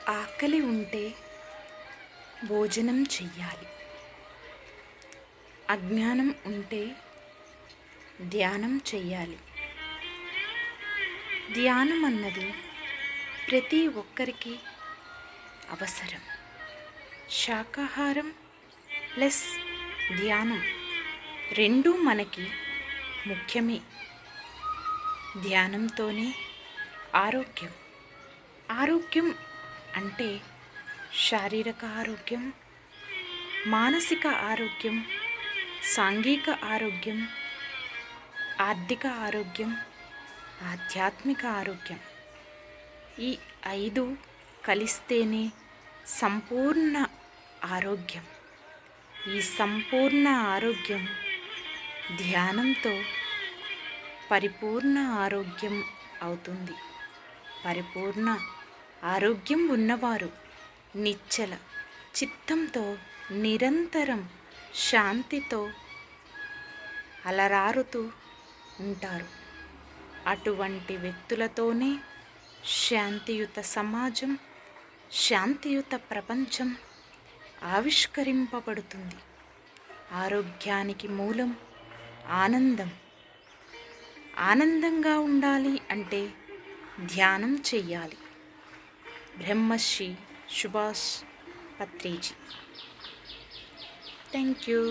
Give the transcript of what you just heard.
ఆకలి ఉంటే భోజనం చెయ్యాలి. అజ్ఞానం ఉంటే ధ్యానం చెయ్యాలి. ధ్యానం అన్నది ప్రతి ఒక్కరికి అవసరం. శాకాహారం ప్లస్ ధ్యానం రెండూ మనకి ముఖ్యమే. ధ్యానంతోనే ఆరోగ్యం. ఆరోగ్యం అంటే శారీరక ఆరోగ్యం, మానసిక ఆరోగ్యం, సాంఘిక ఆరోగ్యం, ఆర్థిక ఆరోగ్యం, ఆధ్యాత్మిక ఆరోగ్యం. ఈ 5 కలిస్తేనే సంపూర్ణ ఆరోగ్యం. ఈ సంపూర్ణ ఆరోగ్యం ధ్యానంతో పరిపూర్ణ ఆరోగ్యం అవుతుంది. పరిపూర్ణ ఆరోగ్యం ఉన్నవారు నిశ్చల చిత్తంతో నిరంతరం శాంతితో అలరారుతూ ఉంటారు. అటువంటి వ్యక్తులతోనే శాంతియుత సమాజం, శాంతియుత ప్రపంచం ఆవిష్కరింపబడుతుంది. ఆరోగ్యానికి మూలం ఆనందం. ఆనందంగా ఉండాలి అంటే ధ్యానం చెయ్యాలి. బ్రహ్మశ్రీ సుభాష్ పత్రిజీ. Thank you.